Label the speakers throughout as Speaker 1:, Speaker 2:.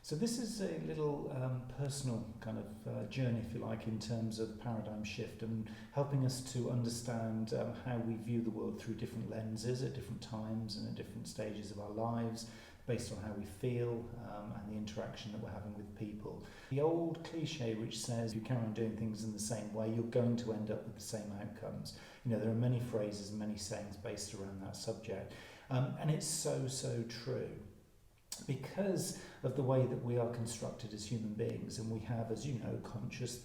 Speaker 1: So this is a little personal kind of journey, if you like, in terms of paradigm shift and helping us to understand how we view the world through different lenses at different times and at different stages of our lives, based on how we feel and the interaction that we're having with people. The old cliche which says if you carry on doing things in the same way, you're going to end up with the same outcomes. You know, there are many phrases and many sayings based around that subject. And it's so true. Because of the way that we are constructed as human beings, and we have, as you know, conscious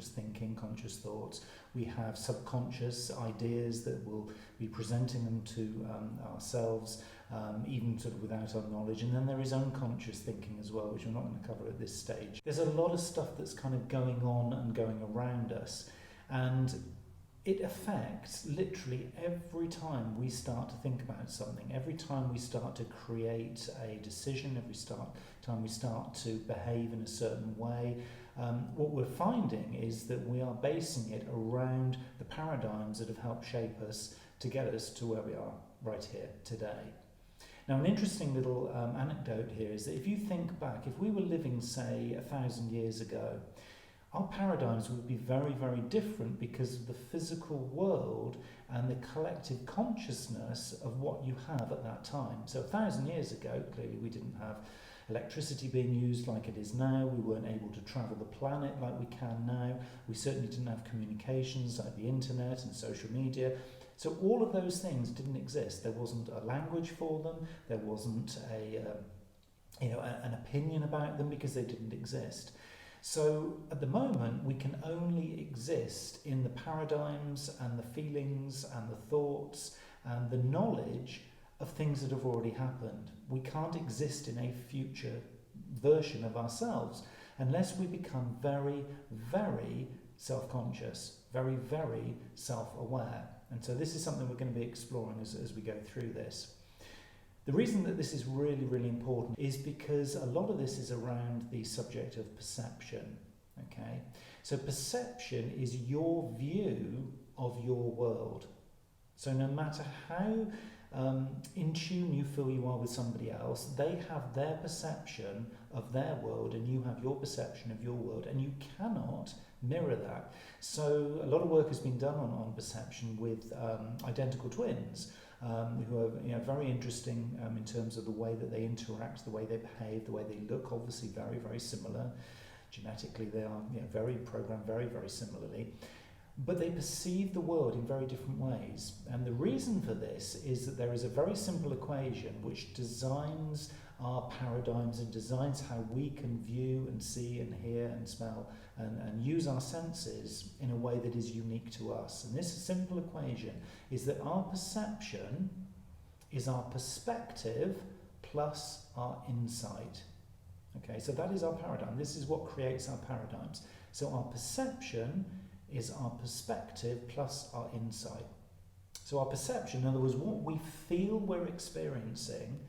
Speaker 1: thinking, conscious thoughts, we have subconscious ideas that we'll be presenting them to ourselves, even sort of without our knowledge, and then there is unconscious thinking as well, which we're not going to cover at this stage. There's a lot of stuff that's kind of going on and going around us, and it affects literally every time we start to think about something, every time we start to create a decision, time we start to behave in a certain way. What we're finding is that we are basing it around the paradigms that have helped shape us to get us to where we are right here today. Now, an interesting little anecdote here is that if you think back, if we were living, say, 1,000 years ago, our paradigms would be very different because of the physical world and the collective consciousness of what you have at that time. So 1,000 years ago, clearly we didn't have electricity being used like it is now. We weren't able to travel the planet like we can now. We certainly didn't have communications like the internet and social media. So all of those things didn't exist. There wasn't a language for them. There wasn't an opinion about them because they didn't exist. So at the moment, we can only exist in the paradigms and the feelings and the thoughts and the knowledge of things that have already happened. We can't exist in a future version of ourselves unless we become very self-conscious, very self-aware. And so this is something we're going to be exploring as we go through this. The reason that this is really important is because a lot of this is around the subject of perception, okay? So perception is your view of your world. So no matter how in tune you feel you are with somebody else, they have their perception of their world and you have your perception of your world, and you cannot mirror that. So a lot of work has been done on perception with identical twins. Who are very interesting in terms of the way that they interact, the way they behave, the way they look, obviously very similar. Genetically they are very programmed very similarly. But they perceive the world in very different ways. And the reason for this is that there is a very simple equation which designs our paradigms and designs how we can view and see and hear and smell and use our senses in a way that is unique to us. And this simple equation is that our perception is our perspective plus our insight. Okay, so that is our paradigm. This is what creates our paradigms. So our perception is our perspective plus our insight. So our perception, in other words, what we feel we're experiencing,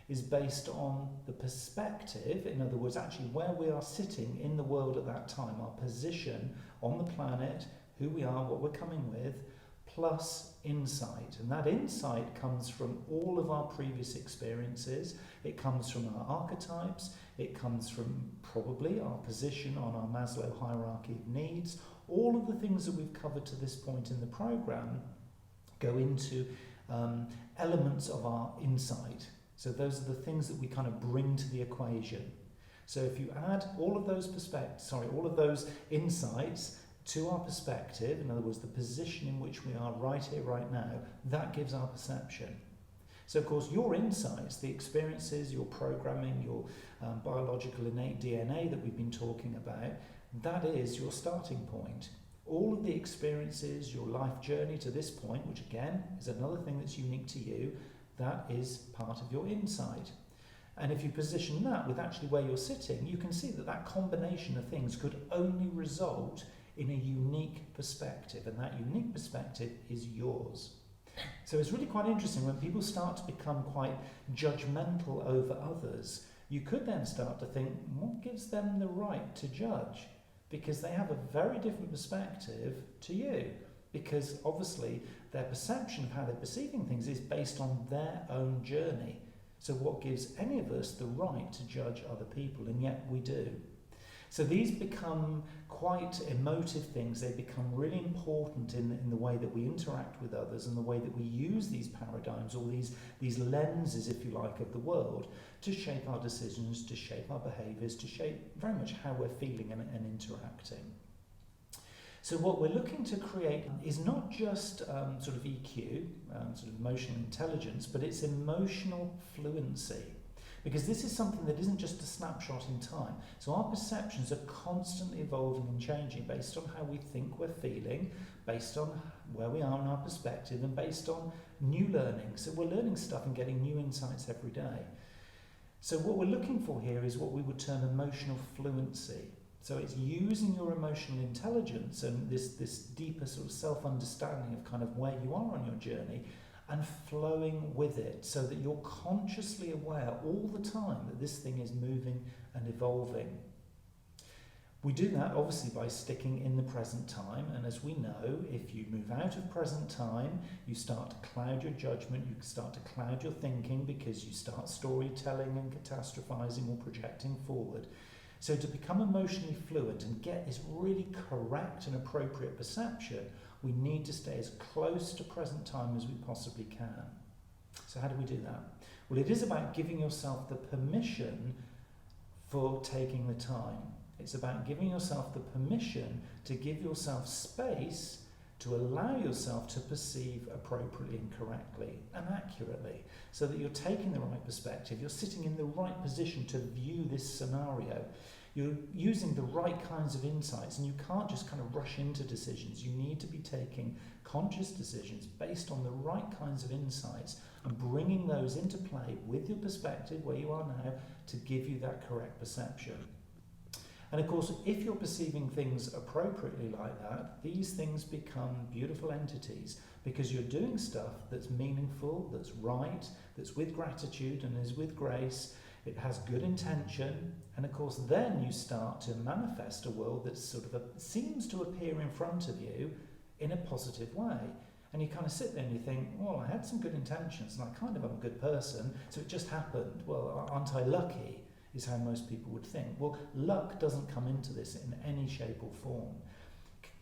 Speaker 1: is based on the perspective, in other words, actually where we are sitting in the world at that time, our position on the planet, who we are, what we're coming with, plus insight. And that insight comes from all of our previous experiences. It comes from our archetypes. It comes from probably our position on our Maslow hierarchy of needs. All of the things that we've covered to this point in the program go into elements of our insight. So those are the things that we kind of bring to the equation. So if you add all of those insights to our perspective, in other words, the position in which we are right here, right now, that gives our perception. So of course, your insights, the experiences, your programming, your biological innate DNA that we've been talking about, that is your starting point. All of the experiences, your life journey to this point, which again is another thing that's unique to you, that is part of your insight. And if you position that with actually where you're sitting, you can see that that combination of things could only result in a unique perspective, and that unique perspective is yours. So it's really quite interesting when people start to become quite judgmental over others. You could then start to think, what gives them the right to judge? Because they have a very different perspective to you. Because obviously their perception of how they're perceiving things is based on their own journey. So what gives any of us the right to judge other people? And yet we do. So these become quite emotive things. They become really important in the way that we interact with others and the way that we use these paradigms, or these lenses, if you like, of the world to shape our decisions, to shape our behaviours, to shape very much how we're feeling and interacting. So what we're looking to create is not just sort of EQ, sort of emotional intelligence, but it's emotional fluency. Because this is something that isn't just a snapshot in time. So our perceptions are constantly evolving and changing based on how we think we're feeling, based on where we are in our perspective, and based on new learning. So we're learning stuff and getting new insights every day. So what we're looking for here is what we would term emotional fluency. So it's using your emotional intelligence and this deeper sort of self-understanding of kind of where you are on your journey, and flowing with it so that you're consciously aware all the time that this thing is moving and evolving. We do that obviously by sticking in the present time, and as we know, if you move out of present time, you start to cloud your judgment, you start to cloud your thinking because you start storytelling and catastrophizing or projecting forward. So to become emotionally fluent and get this really correct and appropriate perception, we need to stay as close to present time as we possibly can. So how do we do that? Well, it is about giving yourself the permission for taking the time. It's about giving yourself the permission to give yourself space to allow yourself to perceive appropriately and correctly and accurately, so that you're taking the right perspective, you're sitting in the right position to view this scenario. You're using the right kinds of insights, and you can't just kind of rush into decisions. You need to be taking conscious decisions based on the right kinds of insights and bringing those into play with your perspective where you are now to give you that correct perception. And of course, if you're perceiving things appropriately like that, these things become beautiful entities because you're doing stuff that's meaningful, that's right, that's with gratitude and is with grace. It has good intention, and of course then you start to manifest a world that sort of seems to appear in front of you in a positive way. And you kind of sit there and you think, well, I had some good intentions and I kind of am a good person, so it just happened. Well, aren't I lucky? Is how most people would think. Well, luck doesn't come into this in any shape or form.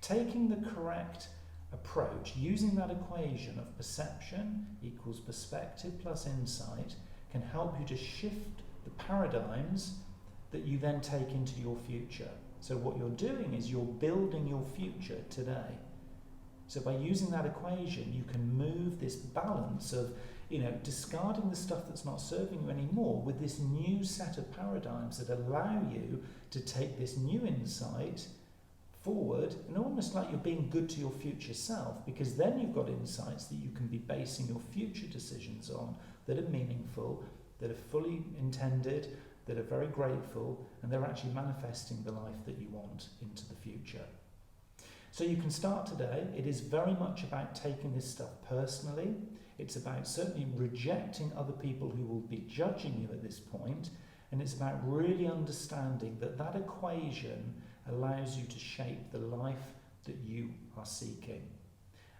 Speaker 1: Taking the correct approach, using that equation of perception equals perspective plus insight, can help you to shift the paradigms that you then take into your future. So what you're doing is you're building your future today. So by using that equation, you can move this balance of, discarding the stuff that's not serving you anymore with this new set of paradigms that allow you to take this new insight forward, and almost like you're being good to your future self, because then you've got insights that you can be basing your future decisions on that are meaningful, that are fully intended, that are very grateful, and they're actually manifesting the life that you want into the future. So you can start today. It is very much about taking this stuff personally. It's about certainly rejecting other people who will be judging you at this point, and it's about really understanding that that equation allows you to shape the life that you are seeking.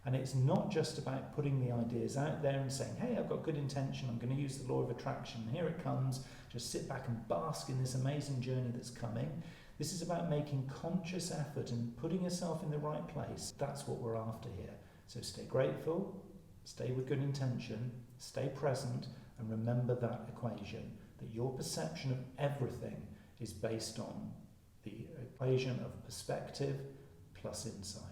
Speaker 1: And it's not just about putting the ideas out there and saying, hey, I've got good intention, I'm going to use the law of attraction, here it comes, just sit back and bask in this amazing journey that's coming. This is about making conscious effort and putting yourself in the right place. That's what we're after here. So stay grateful, stay with good intention, stay present, and remember that equation, that your perception of everything is based on the equation of perspective plus insight.